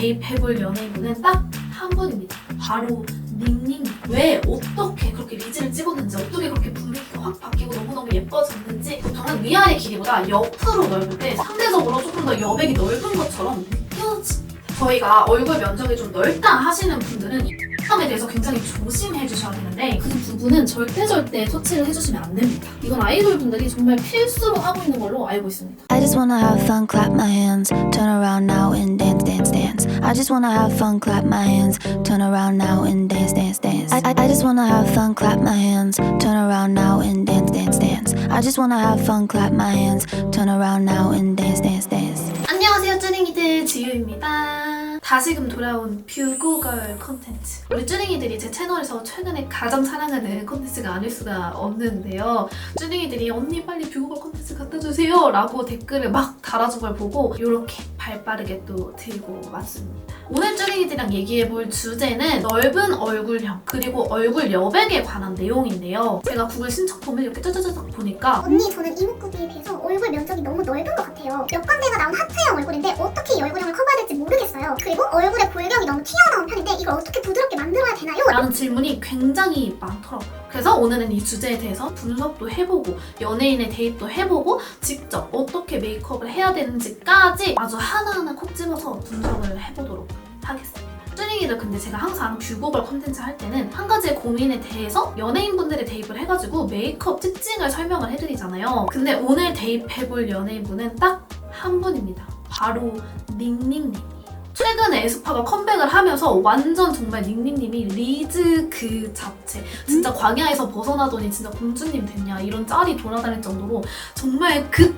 대입해볼 연예인분은 딱 한 분입니다. 바로 닝닝. 왜 어떻게 그렇게 리즈를 찍었는지, 어떻게 그렇게 분위기가 확 바뀌고 너무너무 예뻐졌는지, 보통은 위아래 길이보다 옆으로 넓을 때 상대적으로 조금 더 여백이 넓은 것처럼 느껴집니다. 저희가 얼굴 면적이 좀 넓다 하시는 분들은 이 에 대해서 굉장히 조심해 주셔야 되는데, 그 부분은 절대 터치를 해주시면 안 됩니다. 이건 아이돌 분들이 정말 필수로 하고 있는 걸로 알고 있습니다. I just wanna have fun, clap my hands, turn around now and dance, dance, dance. I just wanna have fun, clap my hands, turn around now and dance, dance, dance. I just wanna have fun, clap my hands, turn around now and dance, dance, dance. I just wanna have fun, clap my hands, turn around now and dance, dance, dance. 안녕하세요, 쭈링이들 지유입니다. 다시금 돌아온 뷰고걸 콘텐츠. 우리 쭈링이들이 제 채널에서 최근에 가장 사랑하는 콘텐츠가 아닐 수가 없는데요. 쭈링이들이 언니 빨리 뷰고걸 콘텐츠 갖다 주세요 라고 댓글을 막 달아준 걸 보고 이렇게 발빠르게 또 들고 왔습니다. 오늘 쭈링이들이랑 얘기해볼 주제는 넓은 얼굴형 그리고 얼굴 여백에 관한 내용인데요. 제가 구글 신청폼을 이렇게 짜자자작 보니까 언니 저는 이목구비에 비해서 얼굴 면적이 너무 넓은 것 같아요. 역광대가 나온 하트형 얼굴인데 어떻게 이 얼굴형을 커버해야 될지 모르겠어요. 그리고 얼굴의 골격이 너무 튀어나온 편인데 이걸 어떻게 부드럽게 만들어야 되나요? 라는 질문이 굉장히 많더라고요. 그래서 오늘은 이 주제에 대해서 분석도 해보고 연예인의 대입도 해보고 직접 어떻게 메이크업을 해야 되는지까지 아주 하나하나 콕 집어서 분석을 해보도록 하겠습니다. 쭈링이들 근데 제가 항상 뷰고걸 콘텐츠 할 때는 한 가지의 고민에 대해서 연예인분들이 대입을 해가지고 메이크업 특징을 설명을 해드리잖아요. 근데 오늘 대입해볼 연예인분은 딱 한 분입니다. 바로 닝닝님. 최근에 에스파가 컴백을 하면서 완전 정말 닝닝님이 리즈 그 자체, 진짜 광야에서 벗어나더니 진짜 공주님 됐냐 이런 짤이 돌아다닐 정도로 정말 극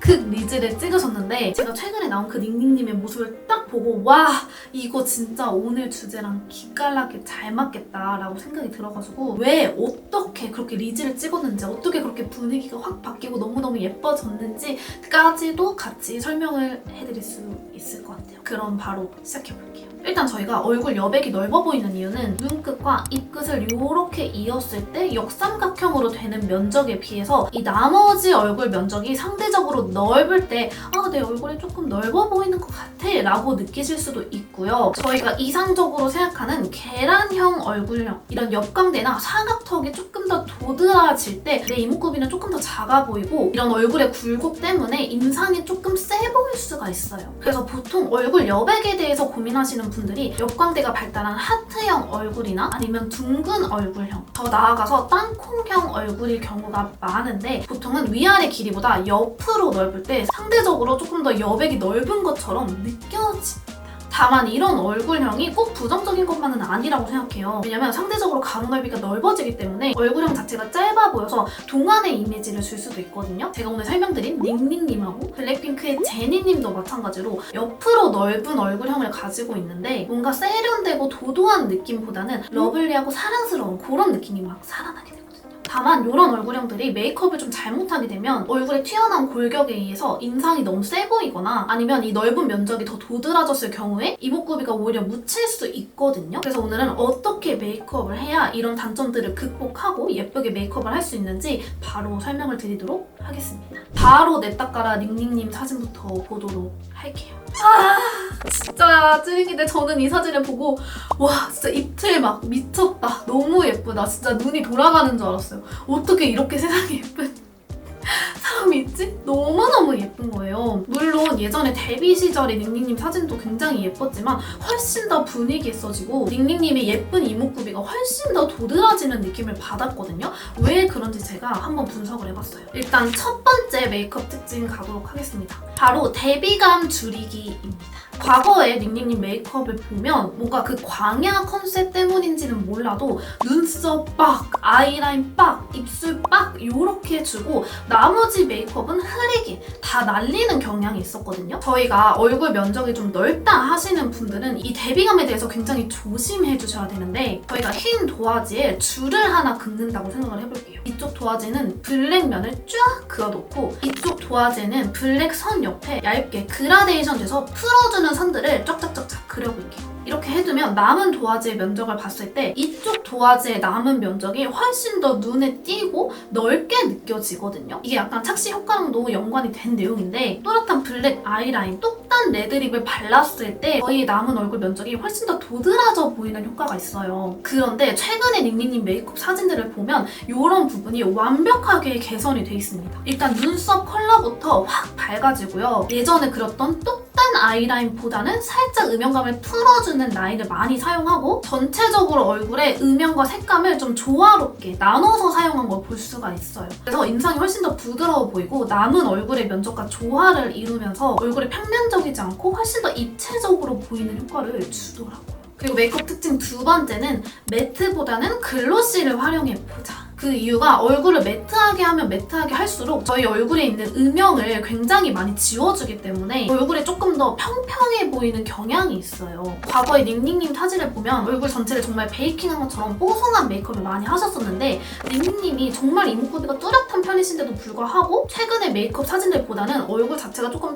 리즈를 찍으셨는데, 제가 최근에 나온 그 닝닝님의 모습을 딱 보고 와 이거 진짜 오늘 주제랑 기깔나게 잘 맞겠다라고 생각이 들어가지고 왜 어떻게 그렇게 리즈를 찍었는지, 어떻게 그렇게 분위기가 확 바뀌고 너무너무 예뻐졌는지까지도 같이 설명을 해드릴 수 있을 것 같아요. 그럼 바로 시작해볼게요. 일단 저희가 얼굴 여백이 넓어 보이는 이유는 눈끝과 입끝을 이렇게 이었을 때 역삼각형으로 되는 면적에 비해서 이 나머지 얼굴 면적이 상대적으로 넓을 때 내 얼굴이 조금 넓어 보이는 것 같아 라고 느끼실 수도 있고요. 저희가 이상적으로 생각하는 계란형 얼굴형, 이런 옆광대나 사각턱이 조금 더 도드라질 때 내 이목구비는 조금 더 작아 보이고 이런 얼굴의 굴곡 때문에 인상이 조금 세 보일 수가 있어요. 그래서 보통 얼굴 여백에 대해서 고민하시는 분들이 옆광대가 발달한 하트형 얼굴이나 아니면 둥근 얼굴형, 더 나아가서 땅콩형 얼굴일 경우가 많은데, 보통은 위아래 길이보다 옆으로 넓을 때 상대적으로 조금 더 여백이 넓은 것처럼 느껴집니다. 다만 이런 얼굴형이 꼭 부정적인 것만은 아니라고 생각해요. 왜냐면 상대적으로 가로 넓이가 넓어지기 때문에 얼굴형 자체가 짧아 보여서 동안의 이미지를 줄 수도 있거든요. 제가 오늘 설명드린 닝닝님하고 블랙핑크의 제니님도 마찬가지로 옆으로 넓은 얼굴형을 가지고 있는데 뭔가 세련되고 도도한 느낌보다는 러블리하고 사랑스러운 그런 느낌이 막 살아나게 돼요. 다만 이런 얼굴형들이 메이크업을 좀 잘못하게 되면 얼굴에 튀어나온 골격에 의해서 인상이 너무 세 보이거나 아니면 이 넓은 면적이 더 도드라졌을 경우에 이목구비가 오히려 묻힐 수 있거든요. 그래서 오늘은 어떻게 메이크업을 해야 이런 단점들을 극복하고 예쁘게 메이크업을 할 수 있는지 바로 설명을 드리도록 하겠습니다. 바로 넷닦아라 닝닝님 사진부터 보도록 할게요. 진짜 찌링이들, 저는 이 사진을 보고 와 진짜 입틀 막 미쳤다, 너무 예쁘다, 진짜 눈이 돌아가는 줄 알았어요. 어떻게 이렇게 세상에 예쁜 사람이 있지? 너무너무 예쁜 거예요. 물론 예전에 데뷔 시절의 닝닝님 사진도 굉장히 예뻤지만 훨씬 더 분위기 있어지고 닝닝님의 예쁜 이목구비가 훨씬 더 도드라지는 느낌을 받았거든요. 왜 그런지 제가 한번 분석을 해봤어요. 일단 첫 번째 메이크업 특징 가도록 하겠습니다. 바로 대비감 줄이기입니다. 과거에 닝닝님 메이크업을 보면 뭔가 그 광야 컨셉 때문인지는 몰라도 눈썹 빡, 아이라인 빡, 입술 빡 이렇게 해주고 나머지 메이크업은 흐리게 다 날리는 경향이 있었거든요. 저희가 얼굴 면적이 좀 넓다 하시는 분들은 이 대비감에 대해서 굉장히 조심해 주셔야 되는데, 저희가 흰 도화지에 줄을 하나 긋는다고 생각을 해볼게요. 이쪽 도화지는 블랙면을 쫙 그어놓고 이쪽 도화지는 블랙 선 옆에 얇게 그라데이션 돼서 풀어주는 선들을 쫙쫙쫙쫙 그려볼게요. 이렇게 해두면 남은 도화지의 면적을 봤을 때 이쪽 도화지의 남은 면적이 훨씬 더 눈에 띄고 넓게 느껴지거든요. 이게 약간 착시 효과랑도 연관이 된 내용인데 또렷한 블랙 아이라인, 뚝단 레드립을 발랐을 때 저희 남은 얼굴 면적이 훨씬 더 도드라져 보이는 효과가 있어요. 그런데 최근에 닝닝님 메이크업 사진들을 보면 이런 부분이 완벽하게 개선이 돼 있습니다. 일단 눈썹 컬러부터 확 밝아지고요. 예전에 그렸던 뚝단 아이라인보다는 살짝 음영감을 풀어주는 라인을 많이 사용하고 전체적으로 얼굴에 음영과 색감을 좀 조화롭게 나눠서 사용한 걸 볼 수가 있어요. 그래서 인상이 훨씬 더 부드러워 보이고 남은 얼굴의 면적과 조화를 이루면서 얼굴이 평면적이지 않고 훨씬 더 입체적으로 보이는 효과를 주더라고요. 그리고 메이크업 특징 두 번째는 매트보다는 글로시를 활용해보자. 그 이유가 얼굴을 매트하게 하면 매트하게 할수록 저희 얼굴에 있는 음영을 굉장히 많이 지워주기 때문에 얼굴이 조금 더 평평해 보이는 경향이 있어요. 과거에 닝닝님 사진을 보면 얼굴 전체를 정말 베이킹한 것처럼 뽀송한 메이크업을 많이 하셨었는데 닝닝님이 정말 이목구비가 뚜렷한 편이신데도 불구하고 최근에 메이크업 사진들보다는 얼굴 자체가 조금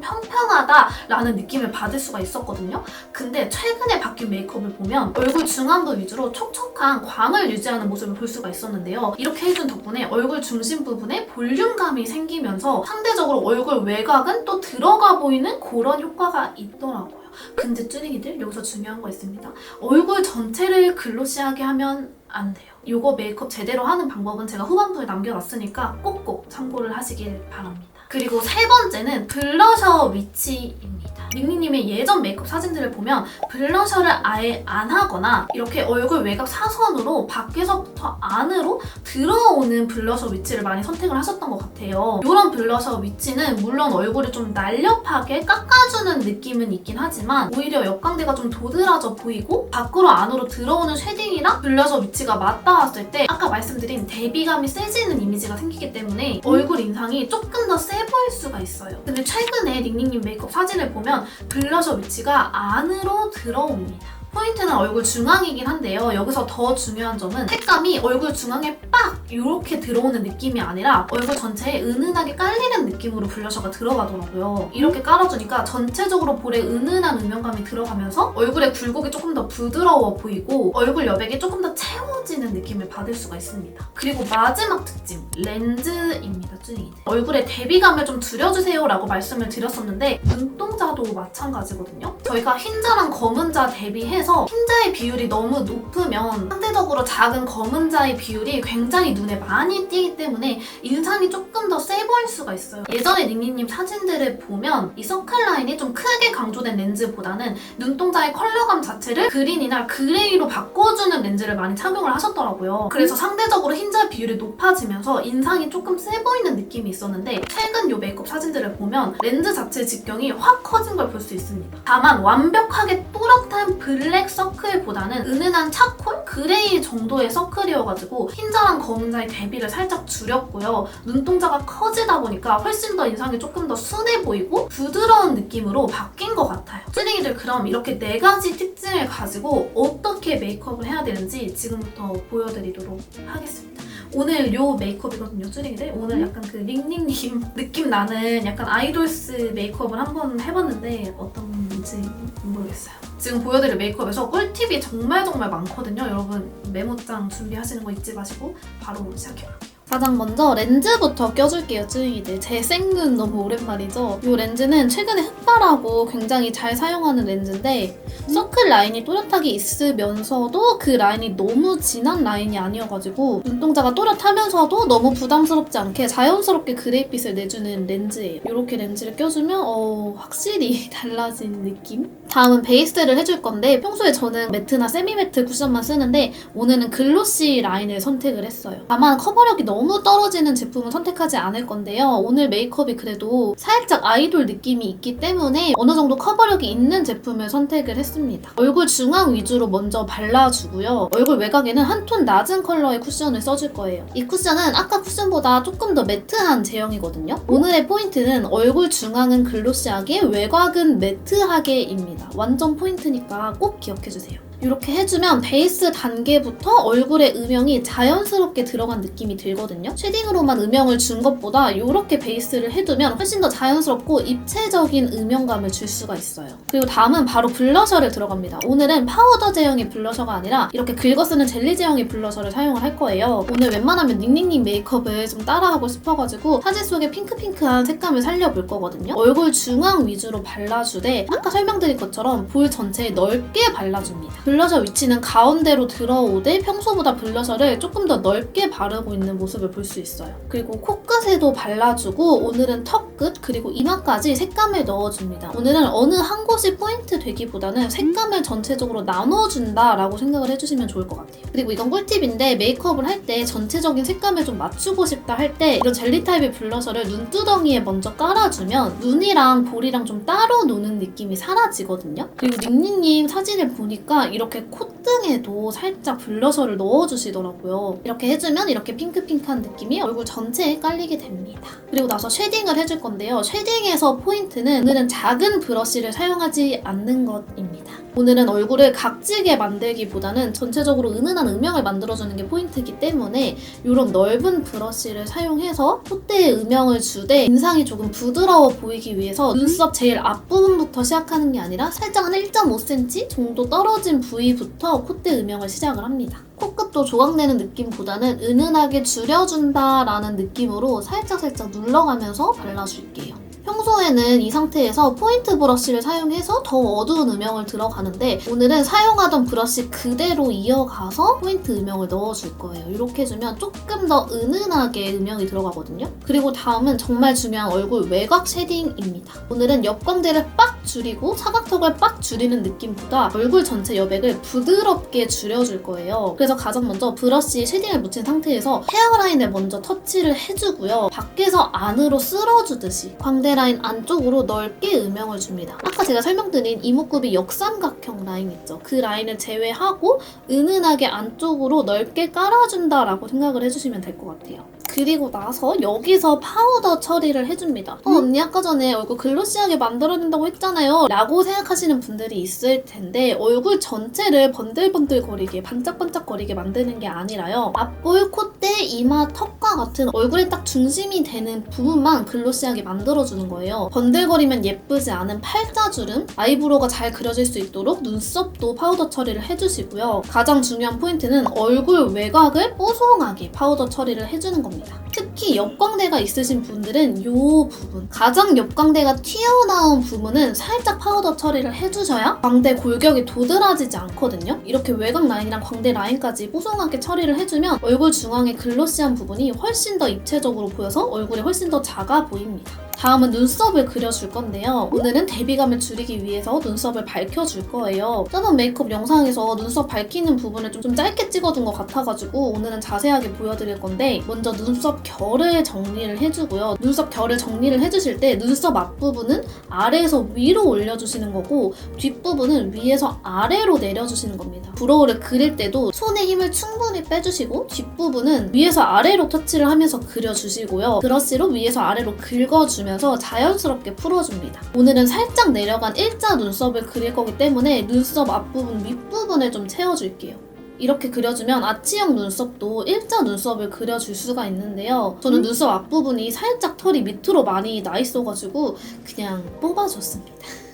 평평하다라는 느낌을 받을 수가 있었거든요. 근데 최근에 바뀐 메이크업을 보면 얼굴 중안부 위주로 촉촉한 광을 유지하는 모습을 볼 수가 있었는데요. 이렇게 해준 덕분에 얼굴 중심 부분에 볼륨감이 생기면서 상대적으로 얼굴 외곽은 또 들어가 보이는 그런 효과가 있더라고요. 근데 쭈닝이들 여기서 중요한 거 있습니다. 얼굴 전체를 글로시하게 하면 안 돼요. 이거 메이크업 제대로 하는 방법은 제가 후반부에 남겨놨으니까 꼭꼭 참고를 하시길 바랍니다. 그리고 세 번째는 블러셔 위치입니다. 닝닝님의 예전 메이크업 사진들을 보면 블러셔를 아예 안 하거나 이렇게 얼굴 외곽 사선으로 밖에서부터 안으로 들어오는 블러셔 위치를 많이 선택을 하셨던 것 같아요. 이런 블러셔 위치는 물론 얼굴을 좀 날렵하게 깎아주는 느낌은 있긴 하지만 오히려 역광대가 좀 도드라져 보이고 밖으로 안으로 들어오는 쉐딩이랑 블러셔 위치가 맞닿았을 때 아까 말씀드린 대비감이 세지는 이미지가 생기기 때문에 얼굴 인상이 조금 더 세 보일 수가 있어요. 근데 최근에 닝닝님 메이크업 사진을 보면 블러셔 위치가 안으로 들어옵니다. 포인트는 얼굴 중앙이긴 한데요. 여기서 더 중요한 점은 색감이 얼굴 중앙에 빡 이렇게 들어오는 느낌이 아니라 얼굴 전체에 은은하게 깔리는 느낌으로 블러셔가 들어가더라고요. 이렇게 깔아주니까 전체적으로 볼에 은은한 음영감이 들어가면서 얼굴의 굴곡이 조금 더 부드러워 보이고 얼굴 여백이 조금 더 채워지는 느낌을 받을 수가 있습니다. 그리고 마지막 특징, 렌즈입니다. 쭈닝이들. 얼굴에 대비감을 좀 줄여주세요 라고 말씀을 드렸었는데 눈동자도 마찬가지거든요. 저희가 흰자랑 검은자 대비해 흰자의 비율이 너무 높으면 상대적으로 작은 검은자의 비율이 굉장히 눈에 많이 띄기 때문에 인상이 조금 더 세 보일 수가 있어요. 예전에 닝닝님 사진들을 보면 이 서클 라인이 좀 크게 강조된 렌즈보다는 눈동자의 컬러감 자체를 그린이나 그레이로 바꿔주는 렌즈를 많이 착용을 하셨더라고요. 그래서 상대적으로 흰자 비율이 높아지면서 인상이 조금 세 보이는 느낌이 있었는데 최근 이 메이크업 사진들을 보면 렌즈 자체의 직경이 확 커진 걸 볼 수 있습니다. 다만 완벽하게 또렷한 블랙 서클보다는 은은한 차콜? 그레이 정도의 서클이어가지고 흰자랑 검은자의 대비를 살짝 줄였고요. 눈동자가 커지다 보니까 훨씬 더 인상이 조금 더 순해 보이고 부드러운 느낌으로 바뀐 것 같아요. 쭈닝이들 그럼 이렇게 4가지 특징을 가지고 어떻게 메이크업을 해야 되는지 지금부터 보여드리도록 하겠습니다. 오늘 요 메이크업이거든요, 쭈닝이들. 오늘 약간 그 닝닝님 느낌 나는 약간 아이돌스 메이크업을 한번 해봤는데 어떤지 모르겠어요. 지금 보여드릴 메이크업에서 꿀팁이 정말 많거든요. 여러분 메모장 준비하시는 거 잊지 마시고 바로 시작해볼게요. 가장 먼저 렌즈부터 껴줄게요, 쭈이들. 제 생눈 너무 오랜만이죠? 이 렌즈는 최근에 흑발하고 굉장히 잘 사용하는 렌즈인데 서클 라인이 또렷하게 있으면서도 그 라인이 너무 진한 라인이 아니어가지고 눈동자가 또렷하면서도 너무 부담스럽지 않게 자연스럽게 그레이빛을 내주는 렌즈예요. 이렇게 렌즈를 껴주면 확실히 달라진 느낌? 다음은 베이스를 해줄 건데 평소에 저는 매트나 세미매트 쿠션만 쓰는데 오늘은 글로시 라인을 선택을 했어요. 다만 커버력이 너무 떨어지는 제품은 선택하지 않을 건데요. 오늘 메이크업이 그래도 살짝 아이돌 느낌이 있기 때문에 어느 정도 커버력이 있는 제품을 선택을 했습니다. 얼굴 중앙 위주로 먼저 발라주고요. 얼굴 외곽에는 한 톤 낮은 컬러의 쿠션을 써줄 거예요. 이 쿠션은 아까 쿠션보다 조금 더 매트한 제형이거든요. 오늘의 포인트는 얼굴 중앙은 글로시하게 외곽은 매트하게입니다. 완전 포인트니까 꼭 기억해주세요. 이렇게 해주면 베이스 단계부터 얼굴에 음영이 자연스럽게 들어간 느낌이 들거든요. 쉐딩으로만 음영을 준 것보다 이렇게 베이스를 해두면 훨씬 더 자연스럽고 입체적인 음영감을 줄 수가 있어요. 그리고 다음은 바로 블러셔를 들어갑니다. 오늘은 파우더 제형의 블러셔가 아니라 이렇게 긁어쓰는 젤리 제형의 블러셔를 사용을 할 거예요. 오늘 웬만하면 닝닝닝 메이크업을 좀 따라하고 싶어가지고 사진 속에 핑크핑크한 색감을 살려볼 거거든요. 얼굴 중앙 위주로 발라주되 아까 설명드린 것처럼 볼 전체에 넓게 발라줍니다. 블러셔 위치는 가운데로 들어오되 평소보다 블러셔를 조금 더 넓게 바르고 있는 모습을 볼 수 있어요. 그리고 코끝에도 발라주고 오늘은 턱끝 그리고 이마까지 색감을 넣어줍니다. 오늘은 어느 한 곳이 포인트 되기보다는 색감을 전체적으로 나눠준다라고 생각을 해주시면 좋을 것 같아요. 그리고 이건 꿀팁인데 메이크업을 할 때 전체적인 색감을 좀 맞추고 싶다 할 때 이런 젤리 타입의 블러셔를 눈두덩이에 먼저 깔아주면 눈이랑 볼이랑 좀 따로 노는 느낌이 사라지거든요. 그리고 닝닝님 사진을 보니까 이렇게 콧등에도 살짝 블러셔를 넣어주시더라고요. 이렇게 해주면 이렇게 핑크핑크한 느낌이 얼굴 전체에 깔리게 됩니다. 그리고 나서 쉐딩을 해줄 건데요. 쉐딩에서 포인트는 오늘은 작은 브러쉬를 사용하지 않는 것입니다. 오늘은 얼굴을 각지게 만들기보다는 전체적으로 은은한 음영을 만들어주는 게 포인트이기 때문에 이런 넓은 브러쉬를 사용해서 콧대에 음영을 주되 인상이 조금 부드러워 보이기 위해서 눈썹 제일 앞부분부터 시작하는 게 아니라 살짝 한 1.5cm 정도 떨어진 부위부터 콧대 음영을 시작을 합니다. 코끝도 조각내는 느낌보다는 은은하게 줄여준다라는 느낌으로 살짝살짝 눌러가면서 발라줄게요. 평소에는 이 상태에서 포인트 브러쉬를 사용해서 더 어두운 음영을 들어가는데 오늘은 사용하던 브러쉬 그대로 이어가서 포인트 음영을 넣어줄 거예요. 이렇게 해주면 조금 더 은은하게 음영이 들어가거든요. 그리고 다음은 정말 중요한 얼굴 외곽 쉐딩입니다. 오늘은 옆광대를 빡 줄이고 사각턱을 빡 줄이는 느낌보다 얼굴 전체 여백을 부드럽게 줄여줄 거예요. 그래서 가장 먼저 브러쉬에 쉐딩을 묻힌 상태에서 헤어라인을 먼저 터치를 해주고요. 밖에서 안으로 쓸어주듯이 광대 라인 안쪽으로 넓게 음영을 줍니다. 아까 제가 설명드린 이목구비 역삼각형 라인 있죠? 그 라인을 제외하고 은은하게 안쪽으로 넓게 깔아준다라고 생각을 해주시면 될 것 같아요. 그리고 나서 여기서 파우더 처리를 해줍니다. 언니 아까 전에 얼굴 글로시하게 만들어야 된다고 했잖아요 라고 생각하시는 분들이 있을 텐데 얼굴 전체를 번들번들거리게 반짝반짝거리게 만드는 게 아니라요. 앞볼, 콧대, 이마, 턱과 같은 얼굴에 딱 중심이 되는 부분만 글로시하게 만들어주는 거예요. 번들거리면 예쁘지 않은 팔자주름, 아이브로우가 잘 그려질 수 있도록 눈썹도 파우더 처리를 해주시고요. 가장 중요한 포인트는 얼굴 외곽을 뽀송하게 파우더 처리를 해주는 겁니다. 특히 옆광대가 있으신 분들은 이 부분, 가장 옆광대가 튀어나온 부분은 살짝 파우더 처리를 해주셔야 광대 골격이 도드라지지 않거든요. 이렇게 외곽 라인이랑 광대 라인까지 뽀송하게 처리를 해주면 얼굴 중앙의 글로시한 부분이 훨씬 더 입체적으로 보여서 얼굴이 훨씬 더 작아 보입니다. 다음은 눈썹을 그려줄 건데요. 오늘은 대비감을 줄이기 위해서 눈썹을 밝혀줄 거예요. 저번 메이크업 영상에서 눈썹 밝히는 부분을 좀 짧게 찍어둔 것 같아가지고 오늘은 자세하게 보여드릴 건데 먼저 눈썹 결을 정리를 해주고요. 눈썹 결을 정리를 해주실 때 눈썹 앞부분은 아래에서 위로 올려주시는 거고 뒷부분은 위에서 아래로 내려주시는 겁니다. 브로우를 그릴 때도 손에 힘을 충분히 빼주시고 뒷부분은 위에서 아래로 터치를 하면서 그려주시고요. 브러쉬로 위에서 아래로 긁어주면 자연스럽게 풀어줍니다. 오늘은 살짝 내려간 일자 눈썹을 그릴 거기 때문에 눈썹 앞부분, 윗부분을 좀 채워줄게요. 이렇게 그려주면 아치형 눈썹도 일자 눈썹을 그려줄 수가 있는데요. 저는 눈썹 앞부분이 살짝 털이 밑으로 많이 나 있어가지고 그냥 뽑아줬습니다.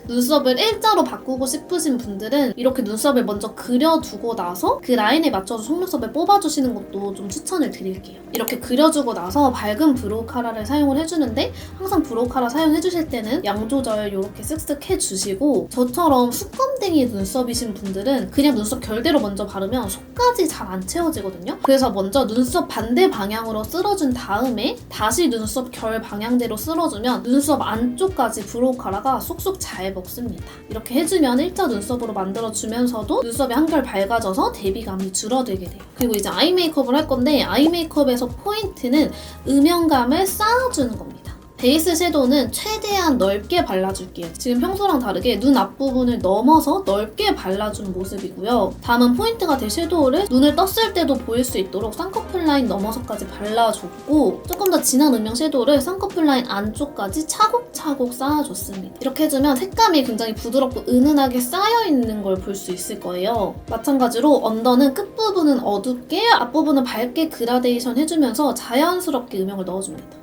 눈썹을 일자로 바꾸고 싶으신 분들은 이렇게 눈썹을 먼저 그려두고 나서 그 라인에 맞춰서 속눈썹을 뽑아주시는 것도 좀 추천을 드릴게요. 이렇게 그려주고 나서 밝은 브로우 카라를 사용을 해주는데 항상 브로우 카라 사용해주실 때는 양 조절 이렇게 쓱쓱 해주시고 저처럼 수검댕이 눈썹이신 분들은 그냥 눈썹 결대로 먼저 바르면 속까지 잘 안 채워지거든요. 그래서 먼저 눈썹 반대 방향으로 쓸어준 다음에 다시 눈썹 결 방향대로 쓸어주면 눈썹 안쪽까지 브로우 카라가 쏙쏙 잘 먹습니다. 이렇게 해주면 일자 눈썹으로 만들어주면서도 눈썹이 한결 밝아져서 대비감이 줄어들게 돼요. 그리고 이제 아이 메이크업을 할 건데 아이 메이크업에서 포인트는 음영감을 쌓아주는 겁니다. 베이스 섀도우는 최대한 넓게 발라줄게요. 지금 평소랑 다르게 눈 앞부분을 넘어서 넓게 발라준 모습이고요. 다음은 포인트가 될 섀도우를 눈을 떴을 때도 보일 수 있도록 쌍꺼풀 라인 넘어서까지 발라줬고 조금 더 진한 음영 섀도우를 쌍꺼풀 라인 안쪽까지 차곡차곡 쌓아줬습니다. 이렇게 해주면 색감이 굉장히 부드럽고 은은하게 쌓여있는 걸 볼 수 있을 거예요. 마찬가지로 언더는 끝부분은 어둡게 앞부분은 밝게 그라데이션 해주면서 자연스럽게 음영을 넣어줍니다.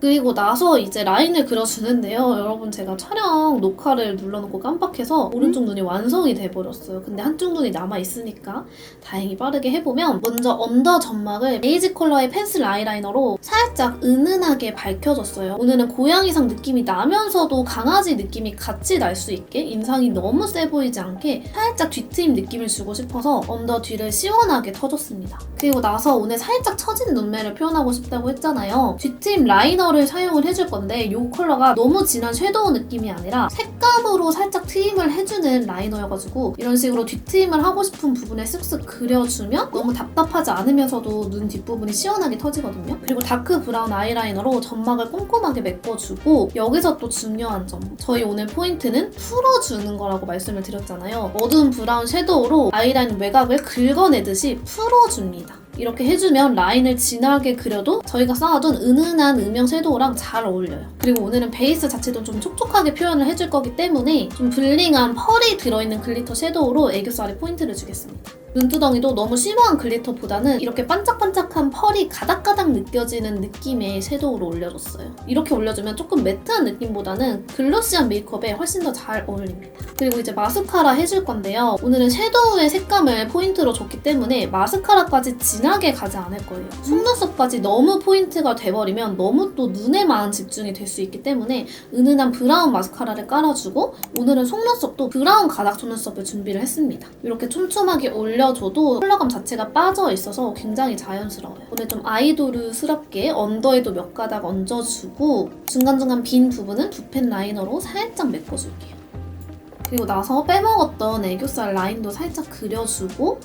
그리고 나서 이제 라인을 그려주는데요. 여러분 제가 촬영 녹화를 눌러놓고 깜빡해서 오른쪽 눈이 완성이 돼버렸어요. 근데 한쪽 눈이 남아있으니까 다행히 빠르게 해보면 먼저 언더 점막을 베이지 컬러의 펜슬 아이라이너로 살짝 은은하게 밝혀줬어요. 오늘은 고양이상 느낌이 나면서도 강아지 느낌이 같이 날 수 있게 인상이 너무 세 보이지 않게 살짝 뒤트임 느낌을 주고 싶어서 언더 뒤를 시원하게 터줬습니다. 그리고 나서 오늘 살짝 처진 눈매를 표현하고 싶다고 했잖아요. 뒤트임 라이너를 사용을 해줄 건데 이 컬러가 너무 진한 섀도우 느낌이 아니라 색감으로 살짝 트임을 해주는 라이너여가지고 이런 식으로 뒤트임을 하고 싶은 부분에 쓱쓱 그려주면 너무 답답하지 않으면서도 눈 뒷부분이 시원하게 터지거든요. 그리고 다크 브라운 아이라이너로 점막을 꼼꼼하게 메꿔주고 여기서 또 중요한 점, 저희 오늘 포인트는 풀어주는 거라고 말씀을 드렸잖아요. 어두운 브라운 섀도우로 아이라인 외곽을 긁어내듯이 풀어줍니다. 이렇게 해주면 라인을 진하게 그려도 저희가 쌓아둔 은은한 음영 섀도우랑 잘 어울려요. 그리고 오늘은 베이스 자체도 좀 촉촉하게 표현을 해줄 거기 때문에 좀 블링한 펄이 들어있는 글리터 섀도우로 애교살에 포인트를 주겠습니다. 눈두덩이도 너무 심오한 글리터보다는 이렇게 반짝반짝한 펄이 가닥가닥 느껴지는 느낌의 섀도우로 올려줬어요. 이렇게 올려주면 조금 매트한 느낌보다는 글로시한 메이크업에 훨씬 더 잘 어울립니다. 그리고 이제 마스카라 해줄 건데요. 오늘은 섀도우의 색감을 포인트로 줬기 때문에 마스카라까지 진하게 가지 않을 거예요. 속눈썹까지 너무 포인트가 돼버리면 너무 또 눈에만 집중이 될 수 있기 때문에 은은한 브라운 마스카라를 깔아주고 오늘은 속눈썹도 브라운 가닥 속눈썹을 준비를 했습니다. 이렇게 촘촘하게 올려줘도 컬러감 자체가 빠져있어서 굉장히 자연스러워요. 오늘 좀 아이돌스럽게 언더에도 몇 가닥 얹어주고 중간중간 빈 부분은 붓펜 라이너로 살짝 메꿔줄게요. 그리고 나서 빼먹었던 애교살 라인도 살짝 그려주고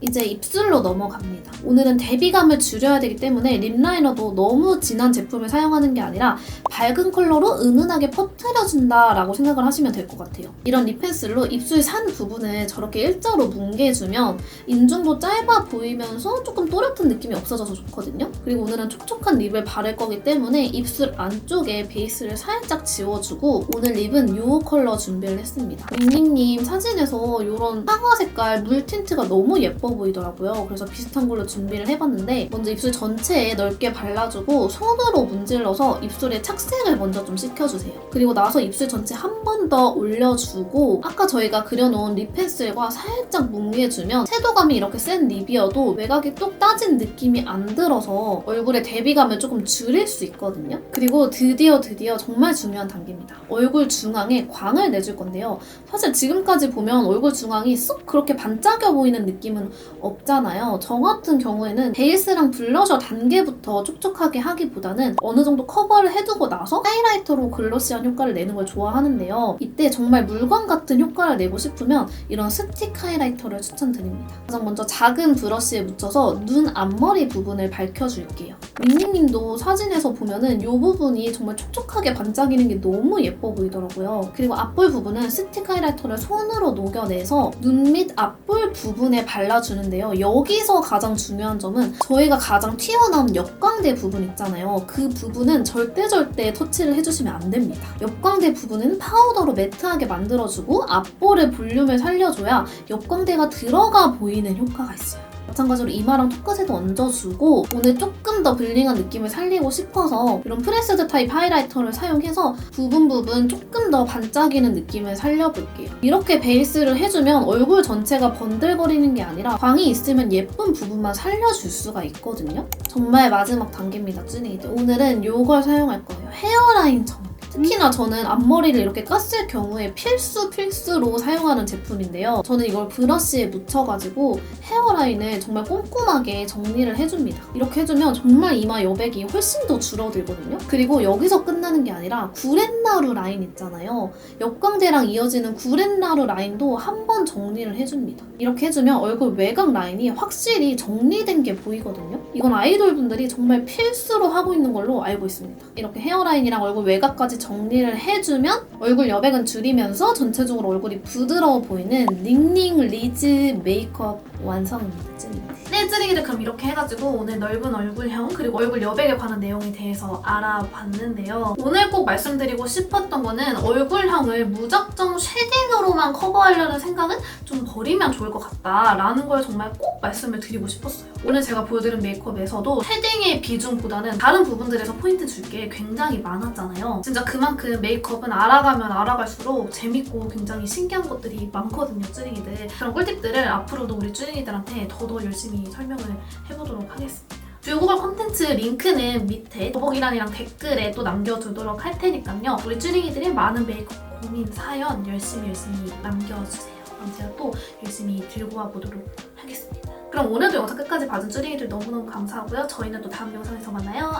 이제 입술로 넘어갑니다. 오늘은 대비감을 줄여야 되기 때문에 립 라이너도 너무 진한 제품을 사용하는 게 아니라 밝은 컬러로 은은하게 퍼뜨려준다라고 생각을 하시면 될 것 같아요. 이런 립 펜슬로 입술 산 부분을 저렇게 일자로 뭉개주면 인중도 짧아 보이면서 조금 또렷한 느낌이 없어져서 좋거든요. 그리고 오늘은 촉촉한 립을 바를 거기 때문에 입술 안쪽에 베이스를 살짝 지워주고 오늘 립은 이 컬러 준비를 했습니다. 밍밍님 사진에서 이런 사과 색깔 물 틴트가 너무 예뻐 보이더라고요. 그래서 비슷한 걸로 준비를 해봤는데 먼저 입술 전체에 넓게 발라주고 손으로 문질러서 입술에 착색을 먼저 좀 시켜주세요. 그리고 나서 입술 전체 한 번 더 올려주고 아까 저희가 그려놓은 립 펜슬과 살짝 뭉개주면 섀도우감이 이렇게 센 립이어도 외곽이 똑 따진 느낌이 안 들어서 얼굴의 대비감을 조금 줄일 수 있거든요. 그리고 드디어 정말 중요한 단계입니다. 얼굴 중앙에 광을 내줄 건데요. 사실 지금까지 보면 얼굴 중앙이 쏙 그렇게 반짝여 보이는 느낌은 없잖아요. 저 같은 경우에는 베이스랑 블러셔 단계부터 촉촉하게 하기보다는 어느 정도 커버를 해두고 나서 하이라이터로 글로시한 효과를 내는 걸 좋아하는데요. 이때 정말 물광 같은 효과를 내고 싶으면 이런 스틱 하이라이터를 추천드립니다. 가장 먼저 작은 브러쉬에 묻혀서 눈 앞머리 부분을 밝혀줄게요. 밍밍님도 사진에서 보면은 이 부분이 정말 촉촉하게 반짝이는 게 너무 예뻐 보이더라고요. 그리고 앞볼 부분은 스틱 하이라이터를 손으로 녹여내서 눈 밑 앞볼 부분에 발라주는데요. 여기서 가장 중요한 점은 저희가 가장 튀어나온 역광대 부분 있잖아요. 그 부분은 절대 터치를 해주시면 안 됩니다. 역광대 부분은 파우더로 매트하게 만들어주고 앞볼의 볼륨을 살려줘야 역광대가 들어가 보이는 효과가 있어요. 마찬가지로 이마랑 턱끝에도 얹어주고 오늘 조금 더 블링한 느낌을 살리고 싶어서 이런 프레스드 타입 하이라이터를 사용해서 부분 조금 더 반짝이는 느낌을 살려볼게요. 이렇게 베이스를 해주면 얼굴 전체가 번들거리는 게 아니라 광이 있으면 예쁜 부분만 살려줄 수가 있거든요. 정말 마지막 단계입니다, 쭈니들. 오늘은 이걸 사용할 거예요. 헤어라인 정리. 특히나 저는 앞머리를 이렇게 깠을 경우에 필수로 사용하는 제품인데요. 저는 이걸 브러쉬에 묻혀가지고 헤어라인을 정말 꼼꼼하게 정리를 해줍니다. 이렇게 해주면 정말 이마 여백이 훨씬 더 줄어들거든요. 그리고 여기서 끝나는 게 아니라 구렛나루 라인 있잖아요. 역광대랑 이어지는 구렛나루 라인도 한 번 정리를 해줍니다. 이렇게 해주면 얼굴 외곽 라인이 확실히 정리된 게 보이거든요. 이건 아이돌 분들이 정말 필수로 하고 있는 걸로 알고 있습니다. 이렇게 헤어라인이랑 얼굴 외곽까지 정리를 해주면 얼굴 여백은 줄이면서 전체적으로 얼굴이 부드러워 보이는 닝닝 리즈 메이크업 완성입니다. 찐입니다. 네, 찌리기들 그럼 이렇게 해가지고 오늘 넓은 얼굴형 그리고 얼굴 여백에 관한 내용에 대해서 알아봤는데요. 오늘 꼭 말씀드리고 싶었던 거는 얼굴형을 무작정 쉐딩으로만 커버하려는 생각은 좀 버리면 좋을 것 같다라는 걸 정말 꼭 말씀을 드리고 싶었어요. 오늘 제가 보여드린 메이크업에서도 쉐딩의 비중보다는 다른 부분들에서 포인트 줄 게 굉장히 많았잖아요. 진짜 그만큼 메이크업은 알아가면 알아갈수록 재밌고 굉장히 신기한 것들이 많거든요, 쭈링이들. 그런 꿀팁들을 앞으로도 우리 쭈링이들한테 더 열심히 설명을 해보도록 하겠습니다. 뷰구글 콘텐츠 링크는 밑에 더보기란이랑 댓글에 또 남겨두도록 할 테니까요. 우리 쭈링이들의 많은 메이크업 고민 사연 열심히 남겨주세요. 그럼 제가 또 열심히 들고 와보도록 하겠습니다. 그럼 오늘도 영상 끝까지 봐준 쭈링이들 너무너무 감사하고요. 저희는 또 다음 영상에서 만나요.